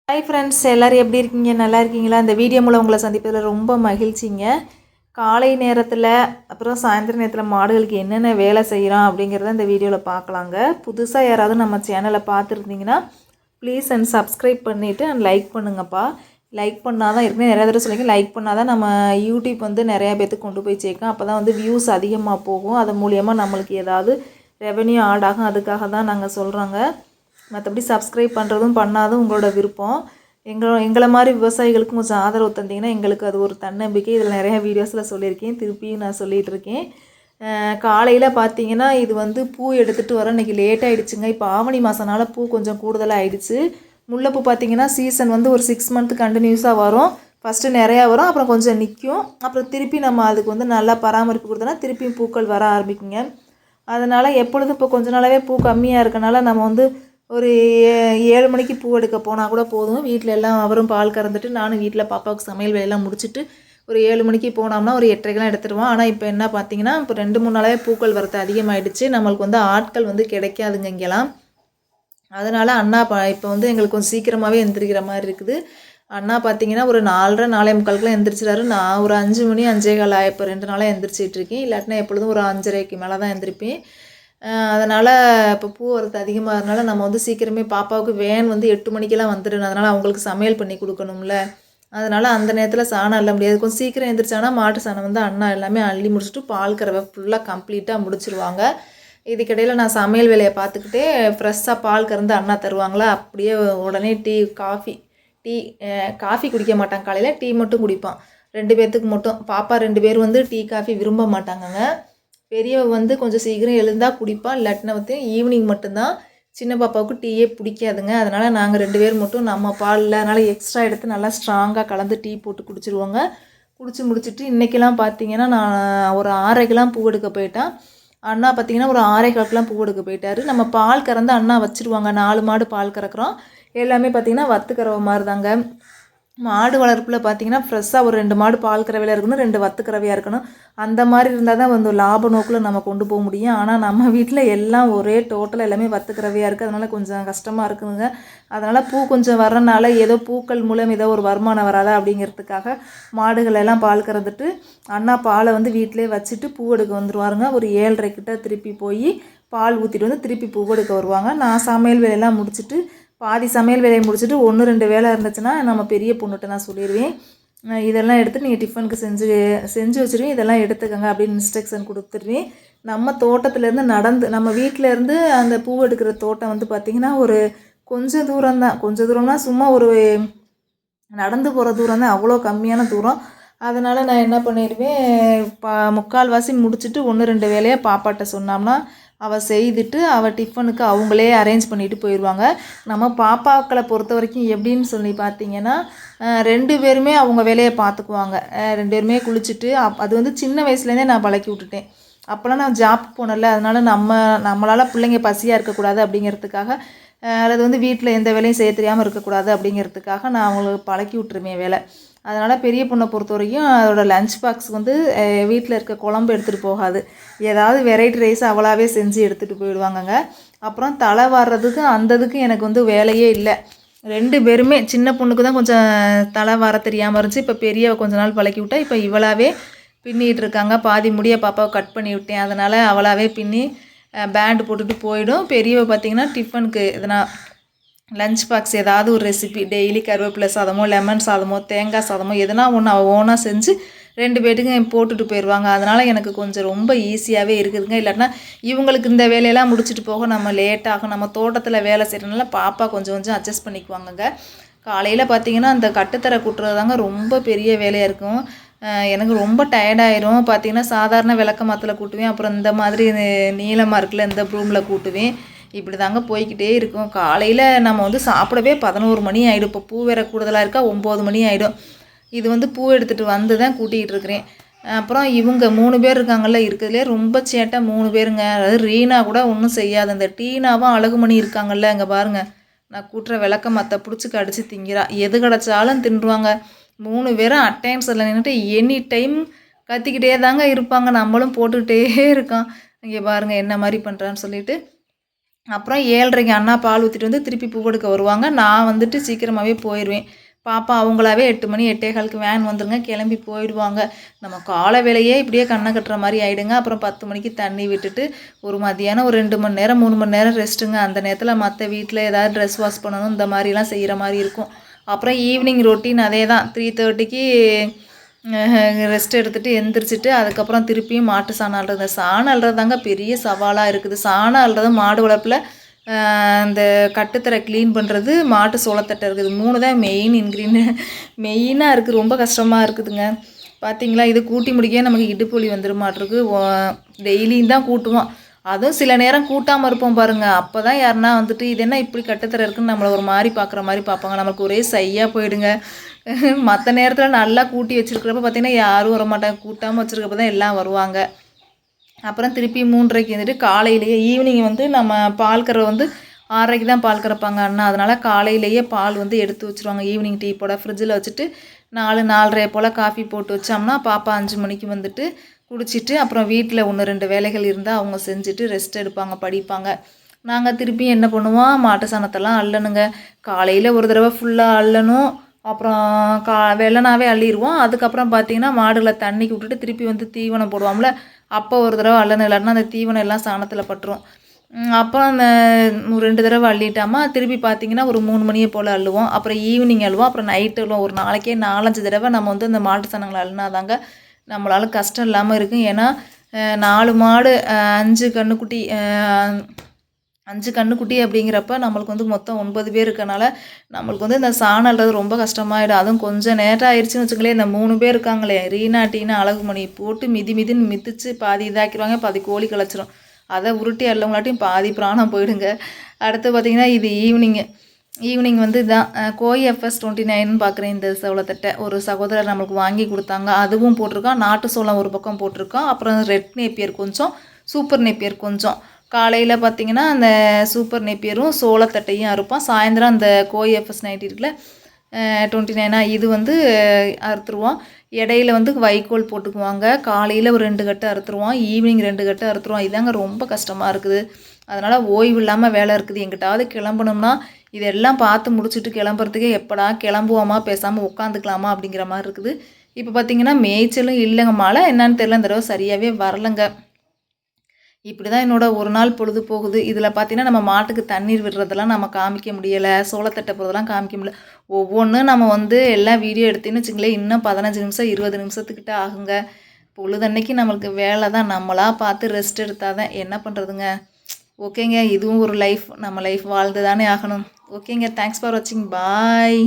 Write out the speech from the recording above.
Hi friends, எல்லோரும் எப்படி இருக்கீங்க? நல்லா இருக்கீங்களா? இந்த வீடியோ மூலம் உங்களை சந்திப்பதில் ரொம்ப மகிழ்ச்சிங்க. காலை நேரத்தில் அப்புறம் சாயந்தர நேரத்தில் மாடுகளுக்கு என்னென்ன வேலை செய்கிறோம் அப்படிங்கிறத இந்த வீடியோவில் பார்க்கலாங்க. புதுசாக யாராவது நம்ம சேனலை பார்த்துருந்தீங்கன்னா ப்ளீஸ் அண்ட் சப்ஸ்கிரைப் பண்ணிவிட்டு அண்ட் லைக் பண்ணுங்கப்பா. லைக் பண்ணால் தான் இருக்குன்னு நிறைய தடவை சொல்லிங்க. லைக் பண்ணால் தான் நம்ம யூடியூப் வந்து நிறையா பேர்த்துக்கு கொண்டு போய் சேர்க்கும். அப்போ தான் வந்து வியூஸ் அதிகமாக போகும். அது மூலியமாக நம்மளுக்கு ஏதாவது ரெவென்யூ ஆட் ஆகும். அதுக்காக தான் நாங்கள் சொல்கிறோங்க. மற்றபடி சப்ஸ்கிரைப் பண்ணுறதும் பண்ணாதும் உங்களோட விருப்பம். எங்களை மாதிரி விவசாயிகளுக்கும் கொஞ்சம் ஆதரவு தந்தீங்கன்னா எங்களுக்கு அது ஒரு தன்னம்பிக்கை. இதில் நிறையா வீடியோஸில் சொல்லியிருக்கேன், திருப்பியும் நான் சொல்லிகிட்ருக்கேன். காலையில் பார்த்தீங்கன்னா இது வந்து பூ எடுத்துகிட்டு வர இன்றைக்கி லேட் ஆகிடுச்சுங்க. இப்போ ஆவணி மாதனால பூ கொஞ்சம் கூடுதலாக ஆகிடுச்சு. முல்லைப்பூ பார்த்திங்கன்னா சீசன் வந்து ஒரு 6 மந்த் கண்டினியூஸாக வரும். ஃபஸ்ட்டு நிறையா வரும், அப்புறம் கொஞ்சம் நிற்கும், அப்புறம் திருப்பி நம்ம அதுக்கு வந்து நல்லா பராமரிப்பு கொடுத்தோன்னா திருப்பியும் பூக்கள் வர ஆரம்பிக்குங்க. அதனால் எப்பொழுதும் இப்போ கொஞ்ச நாளாகவே பூ கம்மியாக இருக்கனால நம்ம வந்து ஒரு 7 மணிக்கு பூ எடுக்க போனால் கூட போதும். வீட்டில் எல்லாம் அவரும் பால் கறந்துட்டு நானும் வீட்டில் பாப்பாவுக்கு சமையல் வேலையெல்லாம் முடிச்சுட்டு ஒரு 7 மணிக்கு போனோம்னா ஒரு 8:30க்கெலாம் எடுத்துடுவோம். ஆனால் இப்போ என்ன பார்த்தீங்கன்னா இப்போ 2-3 நாளாகவே பூக்கள் வரத்து அதிகமாகிடுச்சு. நம்மளுக்கு வந்து ஆட்கள் வந்து கிடைக்காதுங்க இங்கெல்லாம். அதனால் அண்ணா இப்போ வந்து எங்களுக்கு கொஞ்சம் சீக்கிரமாகவே எந்திரிக்கிற மாதிரி இருக்குது. அண்ணா பார்த்தீங்கன்னா ஒரு 4:30 4:45 எந்திரிச்சிடாரு. நான் ஒரு 5 மணி 5:15 இப்போ 2 நாளாக எந்திரிச்சிட்ருக்கேன். இல்லாட்டினா எப்பொழுதும் ஒரு 5:30க்கு மேலே தான் எந்திரிப்பேன். அதனால் இப்போ பூ வரத்து அதிகமாக இருந்தனால நம்ம வந்து சீக்கிரமே பாப்பாவுக்கு வேன் வந்து 8 மணிக்கெல்லாம் வந்துடும். அதனால் அவங்களுக்கு சமையல் பண்ணி கொடுக்கணும்ல. அதனால் அந்த நேரத்தில் சாணம் அள்ள முடியாது. கொஞ்சம் சீக்கிரம் எழுந்திரிச்சானா மாட்டு சாணம் வந்து அண்ணா எல்லாமே அள்ளி முடிச்சுட்டு பால் கறவை ஃபுல்லாக கம்ப்ளீட்டாக முடிச்சிருவாங்க. இதுக்கிடையில் நான் சமையல் வேலையை பார்த்துக்கிட்டே ஃப்ரெஷ்ஷாக பால் கறந்து அண்ணா தருவாங்களா, அப்படியே உடனே காஃபி குடிக்க மாட்டான். காலையில் டீ மட்டும் குடிப்பான். 2 பேர்த்துக்கு மட்டும். பாப்பா 2 பேர் வந்து டீ காஃபி விரும்ப மாட்டாங்கங்க. பெரியவ வந்து கொஞ்சம் சீக்கிரம் எழுந்தால் குடிப்பாள். இல்லாட்டினா வந்து ஈவினிங் மட்டும்தான். சின்ன பாப்பாவுக்கு டீயே பிடிக்காதுங்க. அதனால் நாங்கள் 2 பேர் மட்டும் நம்ம பாலில் அதனால் எக்ஸ்ட்ரா எடுத்து நல்லா ஸ்ட்ராங்காக கலந்து டீ போட்டு குடிச்சிருவோங்க. குடிச்சு முடிச்சுட்டு இன்றைக்கெல்லாம் பார்த்தீங்கன்னா நான் ஒரு 6:30க்கெலாம் பூ எடுக்க போயிட்டேன். அண்ணா பார்த்தீங்கன்னா ஒரு 6:15க்கெலாம் பூ எடுக்க போயிட்டார். நம்ம பால் கறந்து அண்ணா வச்சுருவாங்க. 4 மாடு பால் கறக்கிறோம். எல்லாமே பார்த்திங்கன்னா வத்து கறவை மாதிரி தாங்க. மாடு வளர்ப்பில் பார்த்திங்கன்னா ஃப்ரெஷ்ஷாக ஒரு 2 மாடு பால் கறவையில் இருக்கணும், 2 வத்து கறவையாக இருக்கணும். அந்த மாதிரி இருந்தால் தான் வந்து லாப நோக்கில் நம்ம கொண்டு போக முடியும். ஆனால் நம்ம வீட்டில் எல்லாம் ஒரே டோட்டலாக எல்லாமே வத்து கறவையாக இருக்குது. அதனால் கொஞ்சம் கஷ்டமாக இருக்குதுங்க. அதனால் பூ கொஞ்சம் வரனால ஏதோ பூக்கள் மூலம் ஏதோ ஒரு வருமானம் வராதா அப்படிங்கிறதுக்காக மாடுகள் எல்லாம் பால் கறந்துட்டு அண்ணா பாலை வந்து வீட்டிலே வச்சுட்டு பூ எடுக்க வந்துடுவாருங்க. ஒரு 7:30 திருப்பி போய் பால் ஊற்றிட்டு வந்து திருப்பி பூ எடுக்க வருவாங்க. நான் சமையல் வேலையெல்லாம் முடிச்சுட்டு பாதி சமையல் வேலையை முடிச்சுட்டு 1-2 வேலை இருந்துச்சுன்னா நம்ம பெரிய பொண்ணுகிட்ட நான் சொல்லிடுவேன், இதெல்லாம் எடுத்து நீங்கள் டிஃபனுக்கு செஞ்சு வச்சுருவேன், இதெல்லாம் எடுத்துக்கோங்க அப்படின்னு இன்ஸ்ட்ரக்ஷன் கொடுத்துருவேன். நம்ம தோட்டத்துலேருந்து நம்ம வீட்டிலேருந்து அந்த பூ எடுக்கிற தோட்டம் வந்து பார்த்திங்கன்னா ஒரு கொஞ்சம் தூரம் தான். கொஞ்சம் தூரம்னா சும்மா ஒரு நடந்து போகிற தூரம் தான், அவ்வளோ கம்மியான தூரம். அதனால் நான் என்ன பண்ணிடுவேன், முக்கால்வாசி முடிச்சுட்டு 1-2 வேலையை பாப்பாட்ட சொன்னோம்னா அவள் செய்துட்டு அவள் டிஃபனுக்கு அவங்களே அரேஞ்ச் பண்ணிவிட்டு போயிடுவாங்க. நம்ம பாப்பாக்களை பொறுத்த வரைக்கும் எப்படின்னு சொல்லி பார்த்தீங்கன்னா 2 பேருமே அவங்க வேலையை பார்த்துக்குவாங்க. 2 பேருமே குளிச்சுட்டு அது வந்து சின்ன வயசுலேருந்தே நான் பழக்கி விட்டுட்டேன். அப்போல்லாம் நான் ஜாப் போனல, அதனால் நம்மளால் பிள்ளைங்க பசியாக இருக்கக்கூடாது அப்படிங்கிறதுக்காக, அல்லது வந்து வீட்டில் எந்த வேலையும் செய்ய தெரியாமல் இருக்கக்கூடாது அப்படிங்கிறதுக்காக நான் அவங்களுக்கு பழக்கி விட்டுருவேன் வேலை. அதனால் பெரிய பொண்ணை பொறுத்த வரைக்கும் அதோடய லஞ்ச் பாக்ஸ் வந்து வீட்டில் இருக்க குழம்பு எடுத்துகிட்டு போகாது. ஏதாவது வெரைட்டி ரைஸ் அவளாகவே செஞ்சு எடுத்துகிட்டு போயிடுவாங்கங்க. அப்புறம் தலை வார்றதுக்கும் அந்ததுக்கும் எனக்கு வந்து வேலையே இல்லை. 2 பேருமே சின்ன பொண்ணுக்கு தான் கொஞ்சம் தலை வார தெரியாமல் இருந்துச்சு. இப்போ பெரியவ கொஞ்ச நாள் பழக்கி விட்டா. இப்போ இவளாவே பின்னிகிட்டு இருக்காங்க. பாதி முடியை பாப்பாவை கட் பண்ணி விட்டேன். அதனால் அவளாவே பின்னி பேண்டு போட்டுட்டு போயிடும். பெரியவ பார்த்திங்கன்னா டிஃபனுக்கு எதனா லஞ்ச் பாக்ஸ் ஏதாவது ஒரு ரெசிபி டெய்லி கருவேப்பிலை சாதமோ, லெமன் சாதமோ, தேங்காய் சாதமோ எதனா ஒன்று அவள் ஓனாக செஞ்சு 2 பேட்டுக்கும் போட்டுட்டு போயிடுவாங்க. அதனால் எனக்கு கொஞ்சம் ரொம்ப ஈஸியாகவே இருக்குதுங்க. இல்லாட்டினா இவங்களுக்கு இந்த வேலையெல்லாம் முடிச்சுட்டு போக நம்ம லேட்டாகும். நம்ம தோட்டத்தில் வேலை செய்கிறனால பாப்பா கொஞ்சம் கொஞ்சம் அட்ஜஸ்ட் பண்ணிக்குவாங்கங்க. காலையில் பார்த்திங்கன்னா அந்த கட்டுத்தரை கூட்டுறது தாங்க ரொம்ப பெரிய வேலையாக இருக்கும். எனக்கு ரொம்ப டயர்டாயிரும். பார்த்திங்கன்னா சாதாரண விளக்கமாத்தில் கூட்டுவேன், அப்புறம் இந்த மாதிரி நீளமாக இருக்குல்ல இந்த ப்ரூமில் கூட்டுவேன். இப்படி தாங்க போய்கிட்டே இருக்கும். காலையில் நம்ம வந்து சாப்பிடவே 11 மணி ஆகிடும். இப்போ பூ வேற கூடுதலாக இருக்கா, 9 மணி ஆகிடும். இது வந்து பூ எடுத்துகிட்டு வந்து தான் கூட்டிகிட்டு இருக்கிறேன். அப்புறம் இவங்க 3 பேர் இருக்காங்கல்ல, இருக்கிறதுலே ரொம்ப சேட்டை 3 பேருங்க. அதாவது ரீனா கூட ஒன்றும் செய்யாது. அந்த டீனாவும் அழகுமணி இருக்காங்கல்ல, இங்கே பாருங்கள், நான் கூட்டுற விளக்க மற்ற பிடிச்சி கடிச்சு திங்கிறா. எது கிடச்சாலும் தின்றுவாங்க. 3 பேரும் அட்டைன்ஸில் நின்றுட்டு எனி டைம் கத்திக்கிட்டே தாங்க இருப்பாங்க. நம்மளும் போட்டுக்கிட்டே இருக்கோம். இங்கே பாருங்கள் என்ன மாதிரி பண்ணுறான்னு சொல்லிட்டு அப்புறம் 7:30க்கு அண்ணா பால் ஊற்றிட்டு வந்து திருப்பி பூ எடுக்க வருவாங்க. நான் வந்துட்டு சீக்கிரமாகவே போயிடுவேன். பாப்பா அவங்களாவே 8 மணி 8:15க்கு வேன் வந்துருங்க, கிளம்பி போயிடுவாங்க. நம்ம காலை வேலையே இப்படியே கண்ணை கட்டுற மாதிரி ஆகிடுங்க. அப்புறம் 10 மணிக்கு தண்ணி விட்டுட்டு ஒரு மதியானம் ஒரு 2 மணி நேரம் 3 மணி நேரம் ரெஸ்ட்டுங்க. அந்த நேரத்தில் மற்ற வீட்டில் ஏதாவது ட்ரெஸ் வாஷ் பண்ணணும், இந்த மாதிரிலாம் செய்கிற மாதிரி இருக்கும். அப்புறம் ஈவினிங் ரொட்டீன் அதே தான். 3:30க்கு ரெஸ்ட் எடுத்துகிட்டு எந்திரிச்சிட்டு அதுக்கப்புறம் திருப்பியும் மாட்டு சாணம் அள்ளுறது. சாணம் அள்ளுறது தாங்க பெரிய சவாலாக இருக்குது. சாணம் அள்ளுறது மாடு வளர்ப்பில் இந்த கட்டுத்தரை க்ளீன் பண்ணுறது, மாட்டு சோளத்தட்டை இருக்குது. 3 தான் மெயினாக இருக்குது. ரொம்ப கஷ்டமாக இருக்குதுங்க. பார்த்திங்களா, இது கூட்டி முடிக்க நமக்கு இடுப்பு வலி வந்துருமாட்டிருக்கு. டெய்லியும் தான் கூட்டுவோம். அதுவும் சில நேரம் கூட்டாமல் இருப்போம் பாருங்கள். அப்போ தான் யாருன்னா வந்துட்டு இது என்ன இப்படி கட்டுத்தரை இருக்குன்னு நம்மளை ஒரு மாதிரி பார்க்குற மாதிரி பார்ப்பாங்க. நம்மளுக்கு ஒரே சையாக போயிடுங்க. மற்ற நேரத்தில் நல்லா கூட்டி வச்சுருக்கிறப்ப பார்த்திங்கன்னா யாரும் வரமாட்டாங்க. கூட்டாமல் வச்சுருக்கப்ப தான் எல்லாம் வருவாங்க. அப்புறம் திருப்பி 3:30க்கு வந்துட்டு காலையிலேயே ஈவினிங் வந்து நம்ம பால் கறவை வந்து 6:30க்கு தான் பால் கறப்பாங்க அண்ணா. அதனால் காலையிலேயே பால் வந்து எடுத்து வச்சுருவாங்க. ஈவினிங் டீ போட ஃப்ரிட்ஜில் வச்சுட்டு 4:30 போல் காஃபி போட்டு வச்சோம்னா பாப்பா 5 மணிக்கு வந்துட்டு குடிச்சிட்டு அப்புறம் வீட்டில் 1-2 வேலைகள் இருந்தால் அவங்க செஞ்சுட்டு ரெஸ்ட் எடுப்பாங்க, படிப்பாங்க. நாங்கள் திருப்பி என்ன பண்ணுவோம், மாட்டு சாணத்தெல்லாம் அள்ளணுங்க. காலையில் ஒரு தடவை ஃபுல்லாக அள்ளணும். அப்புறம் வெள்ளனாவே அள்ளிடுவோம். அதுக்கப்புறம் பார்த்திங்கன்னா மாடுகளை தண்ணிக்கு விட்டுட்டு திருப்பி வந்து தீவனம் போடுவோம்ல, அப்போ ஒரு தடவை அள்ளணும். இல்லாட்டினா அந்த தீவனம் எல்லாம் சாணத்தில் பட்டுரும். அப்புறம் அந்த 2 தடவை அள்ளிட்டாமா திருப்பி பார்த்திங்கன்னா ஒரு 3 மணியை போல் அள்ளுவோம். அப்புறம் ஈவினிங் அள்ளுவோம். அப்புறம் நைட்டு அள்ளுவோம். ஒரு நாளைக்கே 4-5 தடவை நம்ம வந்து அந்த மாட்டு சாணங்களை அள்ளினாதாங்க நம்மளால் கஷ்டம் இல்லாமல் இருக்கும். ஏன்னா 4 மாடு 5 கன்றுக்குட்டி 5 கன்றுக்குட்டி அப்படிங்கிறப்ப நம்மளுக்கு வந்து மொத்தம் 9 பேர் இருக்கனால நம்மளுக்கு வந்து இந்த சாணம் அள்ளுறது ரொம்ப கஷ்டமாயிடும். அதுவும் கொஞ்சம் நேரம் ஆயிடுச்சுன்னு வச்சுங்களேன், இந்த 3 பேர் இருக்காங்களே ரீனா டீனா அழகுமணி போட்டு மிதின்னு மிதித்து பாதி இதாக்கிடுவாங்க, பாதி கோழி கலைச்சிரும். அதை உருட்டி அள்ளவங்களாட்டியும் பாதி பிராணம் போயிடுங்க. அடுத்து பார்த்திங்கன்னா இது ஈவினிங் வந்து இதான் கோஎஃப்எஸ் 29 பார்க்குறேன். இந்த சோளத்தட்டை ஒரு சகோதரர் நம்மளுக்கு வாங்கி கொடுத்தாங்க. அதுவும் போட்டிருக்கான். நாட்டு சோளம் ஒரு பக்கம் போட்டிருக்கான். அப்புறம் ரெட் நேப்பியர் கொஞ்சம், சூப்பர் நேப்பியர் கொஞ்சம். காலையில் பார்த்திங்கன்னா அந்த சூப்பர் நேப்பியரும் சோளத்தட்டையும் அறுப்பான். சாயந்தரம் அந்த கோஎஃப்எஸ் 90 இருக்குல்ல 29 இது வந்து அறுத்துருவோம். இடையில வந்து வைக்கோல் போட்டுக்குவாங்க. காலையில் ஒரு 2 கட்டு அறுத்துருவோம், ஈவினிங் 2 கட்டு அறுத்துருவோம். இதாங்க ரொம்ப கஷ்டமாக இருக்குது. அதனால் ஓய்வு இல்லாமல் வேலை இருக்குது. எங்கிட்டாவது கிளம்பணும்னா இதெல்லாம் பார்த்து முடிச்சுட்டு கிளம்புறதுக்கே எப்படா கிளம்புவோமா, பேசாமல் உட்காந்துக்கலாமா அப்படிங்கிற மாதிரி இருக்குது. இப்போ பார்த்திங்கன்னா மேய்ச்சலும் இல்லைங்க. மழை என்னன்னு தெரியல, இந்த தடவை சரியாகவே வரலைங்க. இப்படி தான் என்னோட ஒரு நாள் பொழுது போகுது. இதில் பார்த்திங்கன்னா நம்ம மாட்டுக்கு தண்ணீர் விடுறதெல்லாம் நம்ம காமிக்க முடியலை, சோளத்தட்டை போகிறதெல்லாம் காமிக்க முடியல. ஒவ்வொன்றும் நம்ம வந்து எல்லாம் வீடியோ எடுத்தேன்னு வச்சுங்களேன், இன்னும் 15 நிமிஷம் 20 நிமிஷத்துக்கிட்ட ஆகுங்க. பொழுதன்னைக்கு நம்மளுக்கு வேலை தான். நம்மளாக பார்த்து ரெஸ்ட் எடுத்தால் தான் என்ன பண்ணுறதுங்க. ஓகேங்க, இதுவும் ஒரு லைஃப். நம்ம லைஃப் வாழ்ந்து தானே ஆகணும். ஓகேங்க, தேங்க்ஸ் ஃபார் வாட்சிங். பாய்.